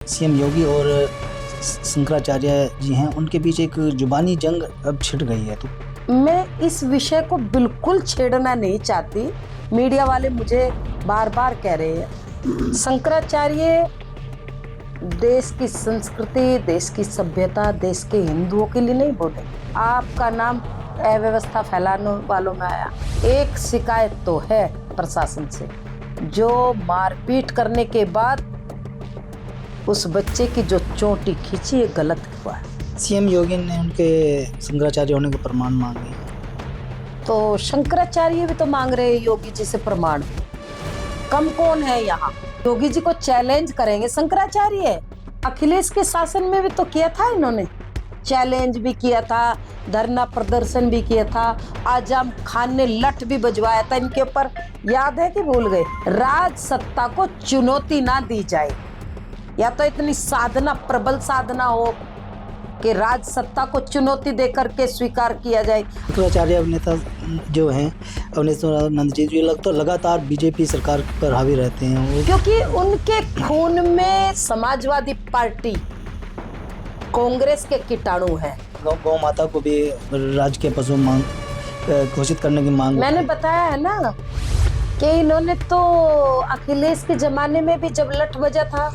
CM योगी और शंकराचार्य जी हैं, उनके बीच एक जुबानी जंग अब छिड़ गई है। तो मैं इस विषय को बिल्कुल छेड़ना नहीं चाहती। मीडिया वाले मुझे बार बार कह रहे हैं। शंकराचार्य देश की संस्कृति, देश की सभ्यता, देश के हिंदुओं के लिए नहीं बोले। आपका नाम अव्यवस्था फैलाने वालों में आया। एक शिकायत तो है प्रशासन से, जो मारपीट करने के बाद उस बच्चे की जो चोटी खींची, ये गलत हुआ है। सीएम योगी ने उनके शंकराचार्य होने के प्रमाण मांगे, तो शंकराचार्य भी तो मांग रहे हैं योगी जी से प्रमाण। कम कौन है यहाँ? योगी जी को चैलेंज करेंगे शंकराचार्य। अखिलेश के शासन में भी तो किया था इन्होंने, चैलेंज भी किया था, धरना प्रदर्शन भी किया था। आजम खान ने लठ भी बजवाया था इनके ऊपर, याद है कि भूल गए? राज सत्ता को चुनौती ना दी जाए, या तो इतनी साधना, प्रबल साधना हो कि राज सत्ता को चुनौती देकर के स्वीकार किया जाए। शंकराचार्य अभिनेता जो हैं अवनीश जी, जो लगता लगातार बीजेपी सरकार पर हावी रहते हैं, क्योंकि उनके खून में समाजवादी पार्टी, कांग्रेस के कीटाणु हैं। गौ माता को भी राजकीय पशु मांग घोषित करने की मांग। मैंने बताया है ना कि इन्होंने तो अखिलेश के जमाने में भी जब लठ बजा था,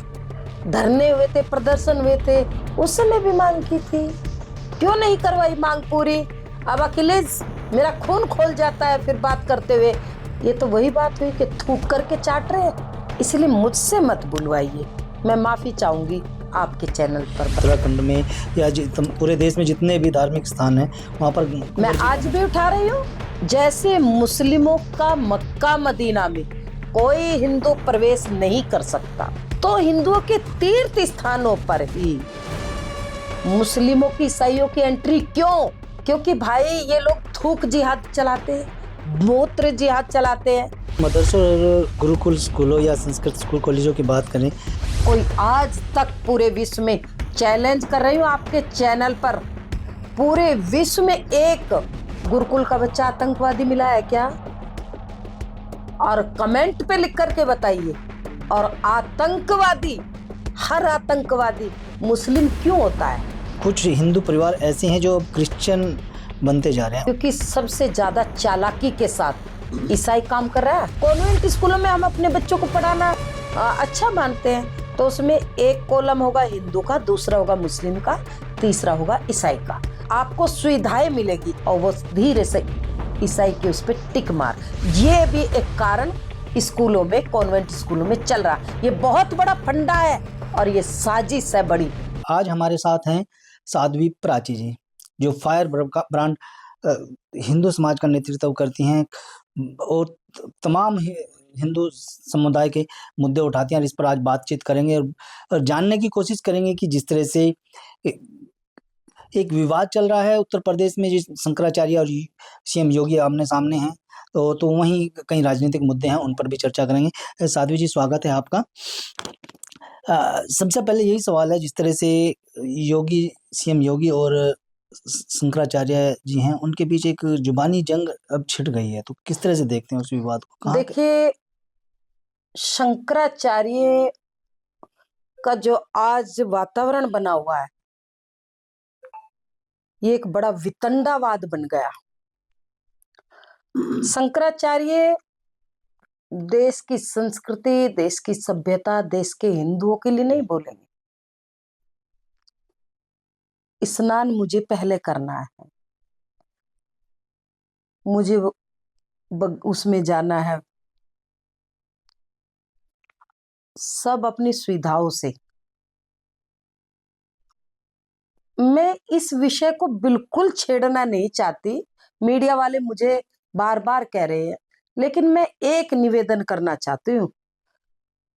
धरने हुए थे, प्रदर्शन हुए थे, उस समय भी मांग की थी। क्यों नहीं करवाई मांग पूरी? अब अखिलेश मेरा खून खोल जाता है फिर बात करते हुए। ये तो वही बात हुई कि थूक करके चाट रहे हैं। इसलिए मुझसे मत बुलवाइए, मैं माफी चाहूंगी आपके चैनल पर। उत्तराखंड में या पूरे देश में जितने भी धार्मिक स्थान हैं, वहाँ पर मैं आज भी उठा रही हूँ। जैसे मुस्लिमों का मक्का मदीना में कोई हिंदू प्रवेश नहीं कर सकता, तो हिंदुओं के तीर्थ स्थानों पर ही मुस्लिमों की, ईसाइयों की एंट्री क्यों? क्योंकि भाई ये लोग थूक जिहाद चलाते हैं, मूत्र जिहाद चलाते हैं। मदरसों और गुरुकुल स्कूलों या संस्कृत स्कूल कॉलेजों की बात करें, कोई आज तक पूरे विश्व में, चैलेंज कर रही हूँ आपके चैनल पर, पूरे विश्व में एक गुरुकुल का बच्चा आतंकवादी मिला है क्या? और कमेंट पे लिख करके बताइए। और आतंकवादी, हर आतंकवादी मुस्लिम क्यों होता है? कुछ हिंदू परिवार ऐसे हैं जो क्रिश्चियन बनते जा रहे हैं, क्योंकि सबसे ज्यादा चालाकी के साथ ईसाई काम कर रहा है। कॉन्वेंट स्कूलों में हम अपने बच्चों को पढ़ाना अच्छा मानते हैं, तो उसमें एक कॉलम होगा हिंदू का, दूसरा होगा मुस्लिम का, तीसरा होगा ईसाई का। आपको सुविधाएं मिलेगी और वो धीरे से ईसाई के उस पर टिक मार। ये भी एक कारण स्कूलों में, कॉन्वेंट स्कूलों में चल रहा। ये बहुत बड़ा फंडा है और ये साजिश है बड़ी। आज हमारे साथ हैं साध्वी प्राची जी, जो फायर ब्रांड हिंदू समाज का नेतृत्व करती हैं और तमाम हिंदू समुदाय के मुद्दे उठाती हैं। और इस पर आज बातचीत करेंगे और जानने की कोशिश करेंगे कि जिस तरह से एक विवाद चल रहा है उत्तर प्रदेश में, जिस शंकराचार्य और सीएम योगी आमने सामने हैं, तो वहीं कई राजनीतिक मुद्दे हैं, उन पर भी चर्चा करेंगे। साध्वी जी, स्वागत है आपका। सबसे पहले यही सवाल है, जिस तरह से सीएम योगी और शंकराचार्य जी हैं, उनके बीच एक जुबानी जंग अब छिड़ गई है, तो किस तरह से देखते हैं उस विवाद को? देखिए, शंकराचार्य का जो आज वातावरण बना हुआ है, ये एक बड़ा वितंडावाद बन गया। शंकराचार्य देश की संस्कृति, देश की सभ्यता, देश के हिंदुओं के लिए नहीं बोलेंगे। स्नान मुझे पहले करना है, मुझे उसमें जाना है, सब अपनी सुविधाओं से। मैं इस विषय को बिल्कुल छेड़ना नहीं चाहती। मीडिया वाले मुझे बार बार कह रहे हैं, लेकिन मैं एक निवेदन करना चाहती हूँ।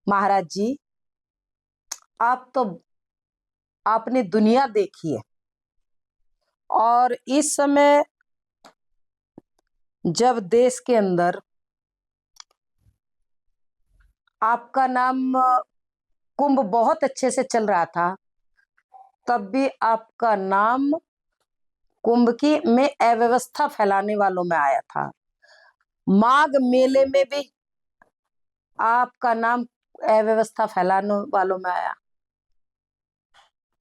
महाराज जी, आपने दुनिया देखी है, और इस समय जब देश के अंदर आपका नाम कुंभ बहुत अच्छे से चल रहा था, तब भी आपका नाम कुंभ की में अव्यवस्था फैलाने वालों में आया था। माघ मेले में भी आपका नाम अव्यवस्था फैलाने वालों में आया।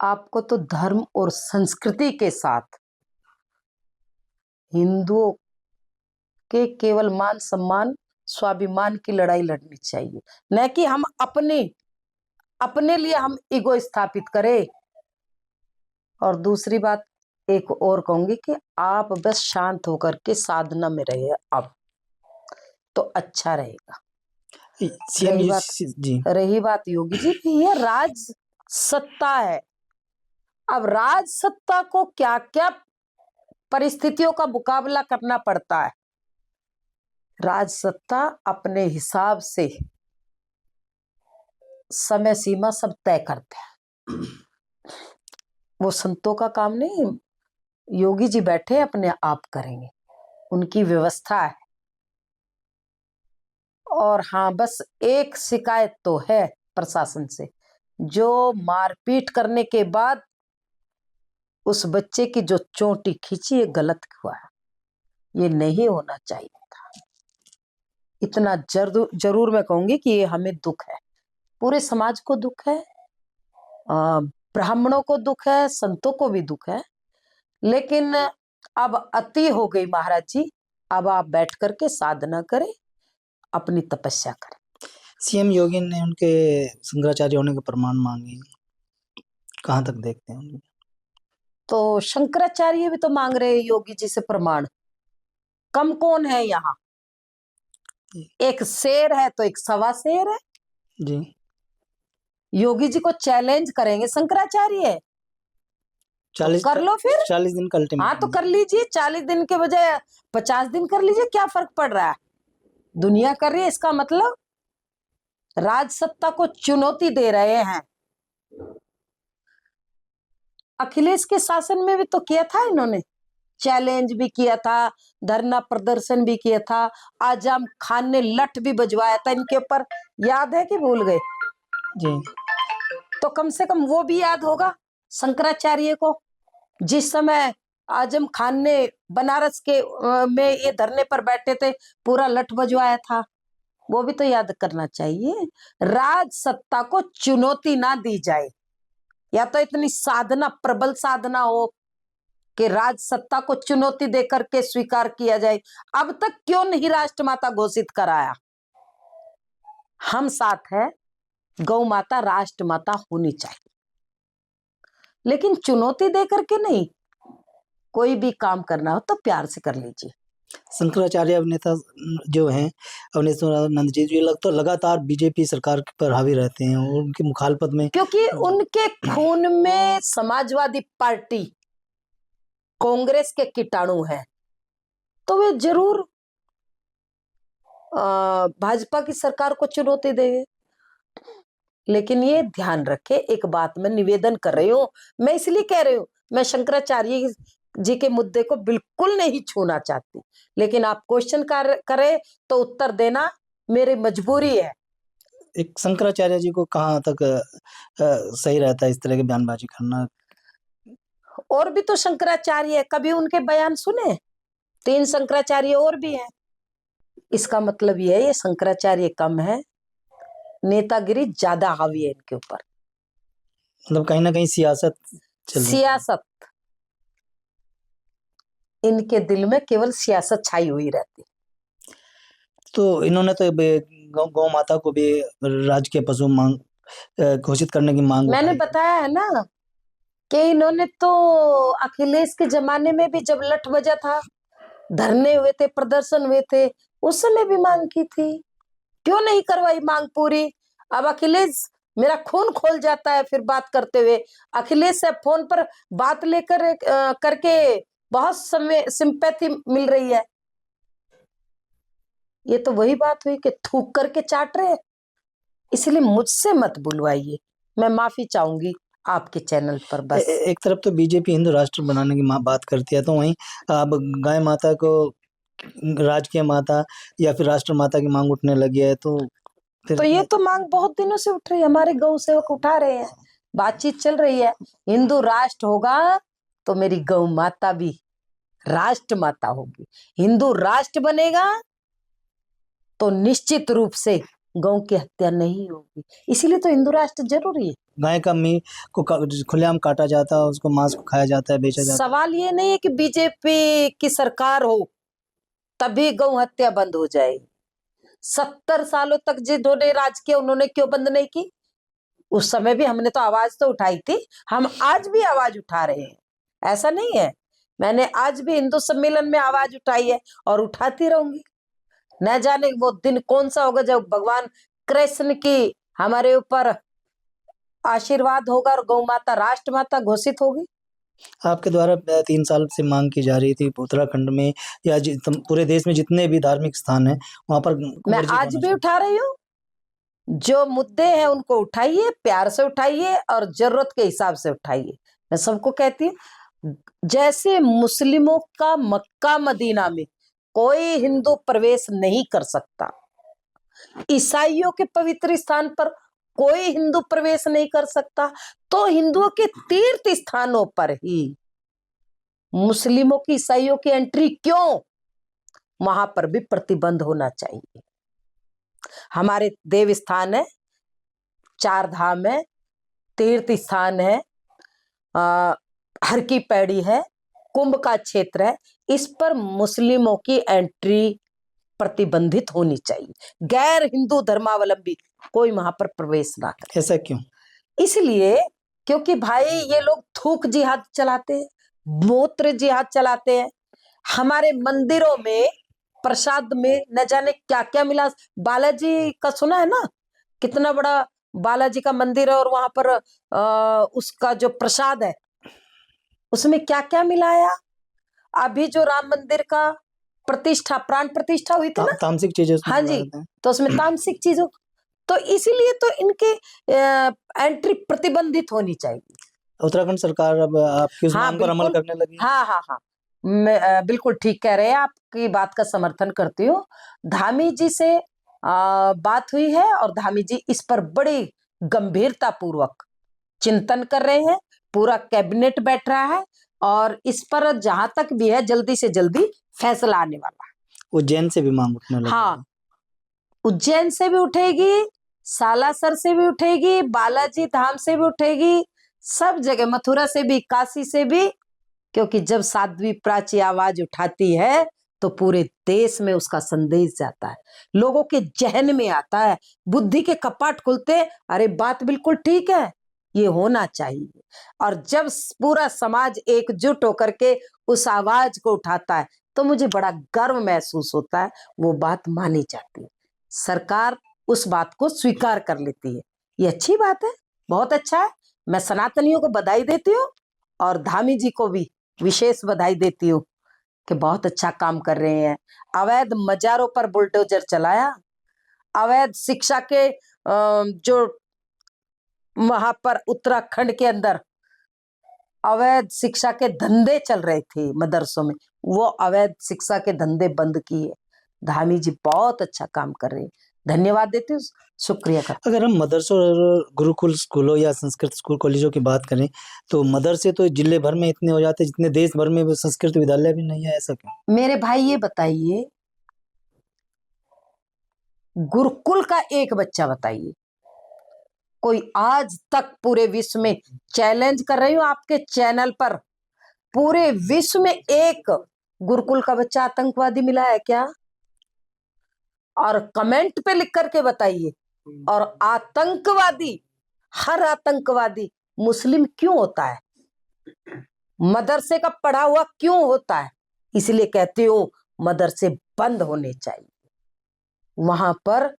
आपको तो धर्म और संस्कृति के साथ हिंदुओं के केवल मान सम्मान स्वाभिमान की लड़ाई लड़नी चाहिए, न कि हम अपने लिए हम ईगो स्थापित करें। और दूसरी बात एक और कहूंगी कि आप बस शांत होकर के साधना में रहिए, अब तो अच्छा रहेगा। सीएम जी रही बात योगी जी की, ये राज सत्ता है। अब राज सत्ता को क्या क्या परिस्थितियों का मुकाबला करना पड़ता है। राज सत्ता अपने हिसाब से समय सीमा सब तय करते हैं, वो संतों का काम नहीं। योगी जी बैठे अपने आप करेंगे, उनकी व्यवस्था है। और हाँ, बस एक शिकायत तो है प्रशासन से, जो मारपीट करने के बाद उस बच्चे की जो चोटी खींची, ये गलत हुआ है, ये नहीं होना चाहिए था। इतना जरूर मैं कहूंगी कि ये हमें दुख है, पूरे समाज को दुख है, ब्राह्मणों को दुख है, संतों को भी दुख है। लेकिन अब अति हो गई महाराज जी, अब आप बैठ करके साधना करें, अपनी तपस्या करें। सीएम योगी ने उनके शंकराचार्य होने के प्रमाण मांगे, कहाँ तक देखते हैं उनको? तो शंकराचार्य भी तो मांग रहे हैं योगी जी से प्रमाण। कम कौन है यहाँ? एक शेर है तो एक सवा शेर है जी। योगी जी को चैलेंज करेंगे शंकराचार्य, 40 कर लो फिर। 40 दिन का अल्टीमेटम। हाँ तो कर लीजिए, 40 दिन के बजाय 50 दिन कर लीजिए, क्या फर्क पड़ रहा है? दुनिया कर रही है, इसका मतलब राज सत्ता को चुनौती दे रहे हैं। अखिलेश के शासन में भी तो किया था इन्होंने, चैलेंज भी किया था, धरना प्रदर्शन भी किया था, आजम खान ने लठ भी बजवाया था इनके ऊपर, याद है कि भूल गए? जी। तो कम से कम वो भी याद होगा शंकराचार्य को, जिस समय आजम खान ने बनारस के में ये धरने पर बैठे थे, पूरा लठ बजवाया था, वो भी तो याद करना चाहिए। राज सत्ता को चुनौती ना दी जाए, या तो इतनी साधना, प्रबल साधना हो कि राज सत्ता को चुनौती देकर के स्वीकार किया जाए। अब तक क्यों नहीं राष्ट्रमाता घोषित कराया? हम साथ है, गौ माता राष्ट्रमाता होनी चाहिए, लेकिन चुनौती देकर के नहीं। कोई भी काम करना हो तो प्यार से कर लीजिए। शंकराचार्य अभिनेता जो हैं, अवनीश्वरानंद जी, ये तो लगातार बीजेपी सरकार पर हावी रहते हैं और उनकी मुखालफत में, क्योंकि उनके खून में समाजवादी पार्टी, कांग्रेस के कीटाणु हैं, तो वे जरूर भाजपा की सरकार को चुनौती देंगे। लेकिन ये ध्यान रखे, एक बात मैं निवेदन कर रही हूँ, मैं इसलिए कह रही हूँ, मैं शंकराचार्य जी के मुद्दे को बिल्कुल नहीं छूना चाहती, लेकिन आप क्वेश्चन करें तो उत्तर देना मेरी मजबूरी है। एक शंकराचार्य जी को कहाँ तक सही रहता है इस तरह की बयानबाजी करना? और भी तो शंकराचार्य है, कभी उनके बयान सुने? 3 शंकराचार्य और भी हैं। इसका मतलब ये है, ये शंकराचार्य कम है, नेतागिरी ज्यादा हावी है इनके ऊपर। मतलब कहीं ना कहीं सियासत चल रही है। सियासत, इनके दिल में केवल सियासत छाई हुई रहती। तो इन्होंने तो गौ माता को भी राजकीय पशु घोषित करने की मांग मैंने उठाई। बताया है ना कि इन्होंने तो अखिलेश के जमाने में भी, जब लठ बजा था, धरने हुए थे, प्रदर्शन हुए थे, उस समय भी मांग की थी। क्यों नहीं करवाई मांग पूरी? अब अखिलेश, मेरा खून खोल जाता है फिर बात करते हुए। अखिलेश से फोन पर बात लेकर करके बहुत समय सिंपैथी मिल रही है। ये तो वही बात हुई कि थूक करके चाट रहे। इसलिए मुझसे मत बुलवाइए, मैं माफी चाहूंगी आपके चैनल पर। बस एक तरफ तो बीजेपी हिंदू राष्ट्र बनाने की बात करती है, तो वहीं अब गाय माता को राजकीय माता या फिर राष्ट्र माता की मांग उठने लगी है, तो फिर ये तो मांग बहुत दिनों से उठ रही है, हमारे गौ सेवक उठा रहे हैं, बातचीत चल रही है। हिंदू राष्ट्र होगा तो मेरी गौ माता भी राष्ट्र माता होगी। हिंदू राष्ट्र बनेगा तो निश्चित रूप से गौ की हत्या नहीं होगी। इसीलिए तो हिंदू राष्ट्र जरूरी है। गाय का मीट को खुलेआम काटा जाता है, उसको मांस को खाया जाता है, बेचा जाता सवाल ये नहीं है कि बीजेपी की सरकार हो तभी गौ हत्या बंद हो जाएगी। 70 सालों तक जिन्होंने राज किया उन्होंने क्यों बंद नहीं की? उस समय भी हमने तो आवाज तो उठाई थी, हम आज भी आवाज उठा रहे हैं, ऐसा नहीं है। मैंने आज भी हिंदू सम्मेलन में आवाज उठाई है और उठाती रहूंगी। न जाने वो दिन कौन सा होगा जब भगवान कृष्ण की हमारे ऊपर आशीर्वाद होगा और गौ माता राष्ट्र माता घोषित होगी। है। आपके द्वारा 3 साल से मांग की जा रही थी उत्तराखंड में या पूरे देश में जितने भी धार्मिक स्थान है वहां पर मैं कुंवर जी आज होना भी चाहिए। उठा रही हूँ। जो मुद्दे हैं उनको उठाइए, प्यार से उठाइए और जरूरत के हिसाब से उठाइए। मैं सबको कहती हूँ, जैसे मुस्लिमों का मक्का मदीना में कोई हिंदू प्रवेश नहीं कर सकता, ईसाइयों के पवित्र स्थान पर कोई हिंदू प्रवेश नहीं कर सकता, तो हिंदुओं के तीर्थ स्थानों पर ही मुस्लिमों की ईसाइयों की एंट्री क्यों? वहां पर भी प्रतिबंध होना चाहिए। हमारे देव स्थान है, 4 धाम है, तीर्थ स्थान है, हर की पैड़ी है, कुंभ का क्षेत्र है, इस पर मुस्लिमों की एंट्री प्रतिबंधित होनी चाहिए। गैर हिंदू धर्मावलंबी कोई वहां पर प्रवेश ना करे। ऐसा क्यों? इसलिए क्योंकि भाई ये लोग थूक जिहाद चलाते हैं, मूत्र जिहाद चलाते हैं। हमारे मंदिरों में प्रसाद में न जाने क्या क्या मिला। बालाजी का सुना है ना, कितना बड़ा बालाजी का मंदिर है और वहां पर उसका जो प्रसाद है उसमें क्या क्या मिलाया। अभी जो राम मंदिर का प्रतिष्ठा, प्राण प्रतिष्ठा हुई थी ना, तामसिक चीजें उसमें हाँ मिला जी, देते हैं। तो उसमें तामसिक चीजों, तो इसीलिए तो इनके एंट्री प्रतिबंधित होनी चाहिए। उत्तराखंड सरकार अब आपकी उस हाँ मांग पर अमल बिल्कुल, करने लगी है। हाँ हाँ हाँ, मैं बिल्कुल ठीक कह रहे हैं, आपकी बात का समर्थन करती हूँ। धामी जी से बात हुई है और धामी जी इस पर बड़ी गंभीरता पूर्वक चिंतन कर रहे हैं। पूरा कैबिनेट बैठ रहा है और इस पर जहां तक भी है जल्दी से जल्दी फैसला आने वाला है। उज्जैन से भी मांग उठने लगी है। हाँ, उज्जैन से भी उठेगी, सालासर से भी उठेगी, बालाजी धाम से भी उठेगी, सब जगह, मथुरा से भी, काशी से भी, क्योंकि जब साध्वी प्राची आवाज उठाती है तो पूरे देश में उसका संदेश जाता है, लोगों के जहन में आता है, बुद्धि के कपाट खुलते, अरे बात बिल्कुल ठीक है, ये होना चाहिए। और जब पूरा समाज एकजुट होकर के उस आवाज को उठाता है तो मुझे बड़ा गर्व महसूस होता है, वो बात मानी जाती है, सरकार उस बात को स्वीकार कर लेती है। ये अच्छी बात है, बहुत अच्छा है। मैं सनातनियों को बधाई देती हूँ और धामी जी को भी विशेष बधाई देती हूँ कि बहुत अच्छा काम कर रहे हैं। अवैध मजारों पर बुलडोजर चलाया, अवैध शिक्षा के जो वहां पर उत्तराखंड के अंदर अवैध शिक्षा के धंधे चल रहे थे मदरसों में, वो अवैध शिक्षा के धंधे बंद किए। धामी जी बहुत अच्छा काम कर रहे हैं, धन्यवाद देती हूँ, शुक्रिया करती अगर हम मदरसों और गुरुकुल स्कूलों या संस्कृत स्कूल कॉलेजों की बात करें तो मदरसे तो जिले भर में इतने हो जाते हैं जितने देश भर में वो संस्कृत विद्यालय भी नहीं है, ऐसा क्यों? हूँ। मेरे भाई ये बताइए, गुरुकुल का एक बच्चा बताइए, कोई आज तक पूरे विश्व में, चैलेंज कर रही हूँ आपके चैनल पर, पूरे विश्व में एक गुरुकुल का बच्चा आतंकवादी मिला है क्या? और कमेंट पे लिख करके बताइए। और आतंकवादी, हर आतंकवादी मुस्लिम क्यों होता है? मदरसे का पढ़ा हुआ क्यों होता है? इसलिए कहती हूँ मदरसे बंद होने चाहिए, वहां पर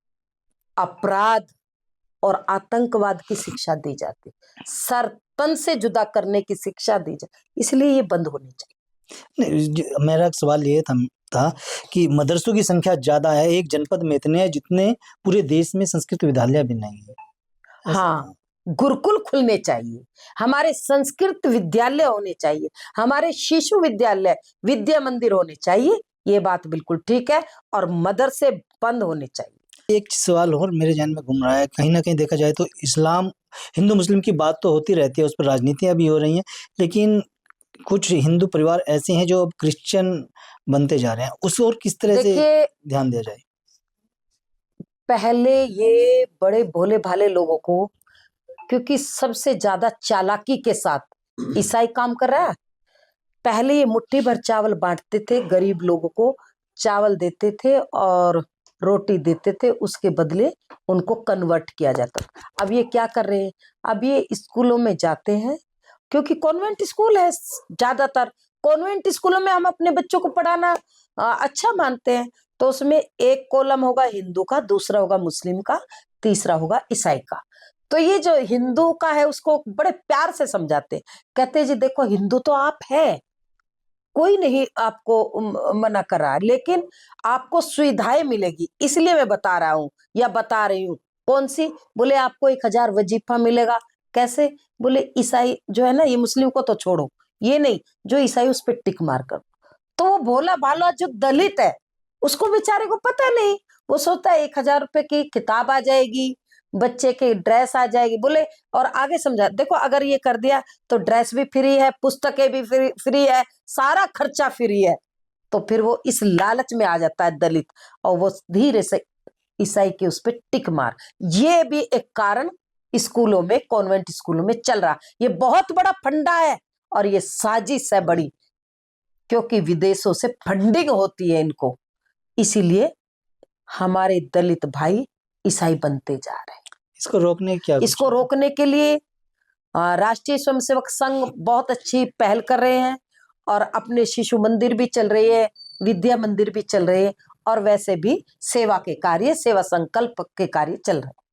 अपराध और आतंकवाद की शिक्षा दी जाती, सर तन से जुदा करने की शिक्षा दी जाती, इसलिए ये बंद होनी चाहिए। नहीं, मेरा सवाल ये था कि मदरसों की संख्या ज्यादा है, एक जनपद में इतने हैं जितने पूरे देश में संस्कृत विद्यालय भी नहीं है। हाँ, गुरुकुल खुलने चाहिए, हमारे संस्कृत विद्यालय होने चाहिए, हमारे शिशु विद्यालय, विद्या मंदिर होने चाहिए, ये बात बिल्कुल ठीक है, और मदरसे बंद होने चाहिए। एक सवाल और मेरे जहन में घूम रहा है, कहीं ना कहीं देखा जाए तो इस्लाम हिंदू मुस्लिम की बात तो होती रहती है, उस पर राजनीतियां भी हो रही हैं, लेकिन कुछ हिंदू परिवार ऐसे हैं जो अब क्रिश्चियन बनते जा रहे हैं, उस और किस तरह से देखिए, ध्यान दिया जाए? पहले ये बड़े भोले भाले लोगों को क्योंकि सबसे ज्यादा चालाकी के साथ ईसाई काम कर रहा है। पहले ये मुट्ठी भर चावल बांटते थे, गरीब लोगों को चावल देते थे और रोटी देते थे, उसके बदले उनको कन्वर्ट किया जाता। अब ये क्या कर रहे हैं, अब ये स्कूलों में जाते हैं, क्योंकि कॉन्वेंट स्कूल है, ज्यादातर कॉन्वेंट स्कूलों में हम अपने बच्चों को पढ़ाना अच्छा मानते हैं। तो उसमें एक कॉलम होगा हिंदू का, दूसरा होगा मुस्लिम का, तीसरा होगा ईसाई का। तो ये जो हिंदू का है उसको बड़े प्यार से समझाते हैं, कहते हैं जी देखो हिंदू तो आप है, कोई नहीं आपको मना कर रहा है, लेकिन आपको सुविधाएं मिलेगी, इसलिए मैं बता रहा हूँ या बता रही हूँ। कौन सी? बोले आपको 1000 वजीफा मिलेगा। कैसे? बोले ईसाई जो है ना, ये मुस्लिम को तो छोड़ो, ये नहीं, जो ईसाई उस पर टिक मार कर। तो वो भोला भाला जो दलित है उसको बेचारे को पता नहीं, वो सोचता है 1000 रुपए की किताब आ जाएगी, बच्चे की ड्रेस आ जाएगी। बोले और आगे समझा, देखो अगर ये कर दिया तो ड्रेस भी फ्री है, पुस्तकें भी फ्री है, सारा खर्चा फ्री है। तो फिर वो इस लालच में आ जाता है दलित, और वो धीरे से ईसाई के उस पर टिक मार। ये भी एक कारण स्कूलों में, कॉन्वेंट स्कूलों में चल रहा। ये बहुत बड़ा फंडा है और ये साजिश है बड़ी, क्योंकि विदेशों से फंडिंग होती है इनको, इसीलिए हमारे दलित भाई ईसाई बनते जा रहे हैं। इसको रोकने क्या? इसको रोकने के लिए राष्ट्रीय स्वयंसेवक संघ बहुत अच्छी पहल कर रहे हैं, और अपने शिशु मंदिर भी चल रही है, विद्या मंदिर भी चल रहे हैं, और वैसे भी सेवा के कार्य, सेवा संकल्प के कार्य चल रहे हैं।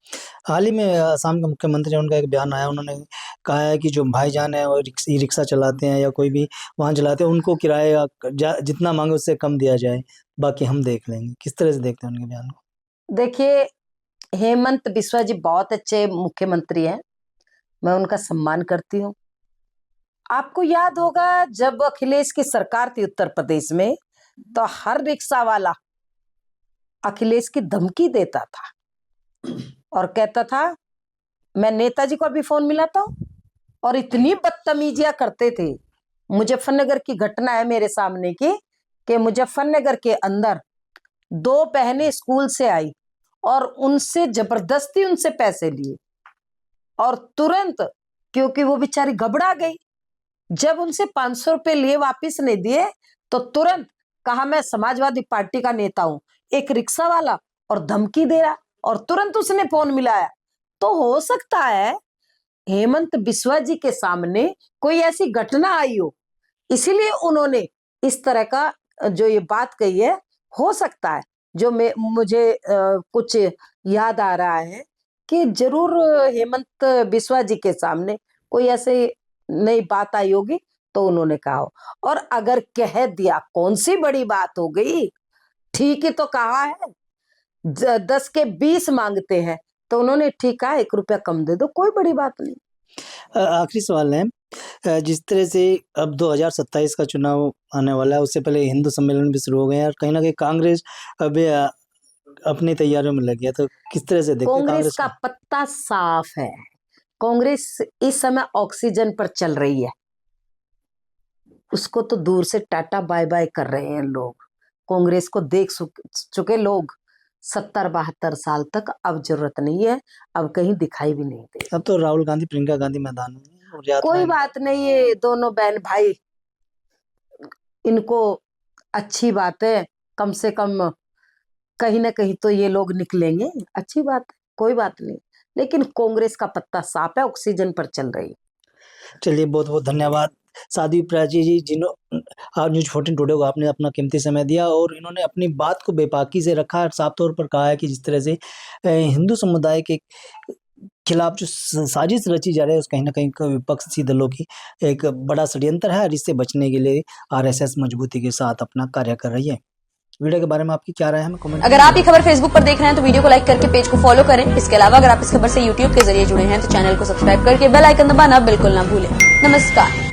हाल ही में असम के मुख्यमंत्री, उनका एक बयान आया, उन्होंने कहा है कि जो भाईजान है और ई रिक्शा चलाते हैं या कोई भी वाहन चलाते हैं, उनको किराया जितना मांगे उससे कम दिया जाए, बाकी हम देख लेंगे। किस तरह से देखते हैं उनके बयान को? देखिए, हेमंत बिस्वा जी बहुत अच्छे मुख्यमंत्री हैं, मैं उनका सम्मान करती हूँ। आपको याद होगा जब अखिलेश की सरकार थी उत्तर प्रदेश में, तो हर रिक्शा वाला अखिलेश की धमकी देता था और कहता था, मैं नेताजी को अभी फोन मिलाता हूँ, और इतनी बदतमीजियां करते थे। मुजफ्फरनगर की घटना है मेरे सामने की, कि मुजफ्फरनगर के अंदर 2 बहनें स्कूल से आई और उनसे जबरदस्ती उनसे पैसे लिए, और तुरंत, क्योंकि वो बेचारी घबरा गई, जब उनसे 500 रुपए लिए वापिस नहीं दिए, तो तुरंत कहा मैं समाजवादी पार्टी का नेता हूं, एक रिक्शा वाला, और धमकी दे रहा, और तुरंत उसने फोन मिलाया। तो हो सकता है हेमंत बिस्वा जी के सामने कोई ऐसी घटना आई हो, इसीलिए उन्होंने इस तरह का जो ये बात कही है। हो सकता है, जो मुझे कुछ याद आ रहा है कि जरूर हेमंत बिस्वा जी के सामने कोई ऐसे नई बात आई होगी, तो उन्होंने कहा हो। और अगर कह दिया, कौन सी बड़ी बात हो गई, ठीक ही तो कहा है। 10 के 20 मांगते हैं, तो उन्होंने ठीक कहा 1 रुपया कम दे दो, कोई बड़ी बात नहीं। आखिरी सवाल है, जिस तरह से अब 2027 का चुनाव आने वाला है, उससे पहले हिंदू सम्मेलन भी शुरू हो गए हैं, और कहीं ना कहीं कांग्रेस अभी अपनी तैयारियों में लगी है, तो किस तरह से देखते हैं कांग्रेस का पत्ता साफ है। कांग्रेस इस समय ऑक्सीजन पर चल रही है, उसको तो दूर से टाटा बाय बाय कर रहे हैं लोग। कांग्रेस को देख चुके लोग 70-72 साल तक, अब जरूरत नहीं है, अब कहीं दिखाई भी नहीं दे। अब तो राहुल गांधी, प्रियंका गांधी मैदान में हैं, कोई बात नहीं, ये दोनों बहन भाई, इनको अच्छी बात है, कम से कम कहीं ना कहीं तो ये लोग निकलेंगे, अच्छी बात है, कोई बात नहीं। लेकिन कांग्रेस का पत्ता साफ है, ऑक्सीजन पर चल रही है। चलिए, बहुत बहुत धन्यवाद साध्वी प्राची जी, जिन्होंने न्यूज़ 14 टुडे को आपने अपना कीमती समय दिया, और इन्होंने अपनी बात को बेबाकी से रखा और साफ तौर पर कहा है कि जिस तरह से हिंदू समुदाय के खिलाफ जो साजिश रची जा रही है, उस कहीं ना कहीं विपक्षी दलों की एक बड़ा षड्यंत्र है, और इससे बचने के लिए आरएसएस मजबूती के साथ अपना कार्य कर रही है। वीडियो के बारे में आपकी क्या राय है, हमें कमेंट। अगर आप ये खबर फेसबुक पर देख रहे हैं तो वीडियो को लाइक करके पेज को फॉलो करें। इसके अलावा अगर आप इस खबर से यूट्यूब के जरिए जुड़े हैं तो चैनल को सब्सक्राइब करके बेल आइकन दबाना बिल्कुल ना भूलें। नमस्कार।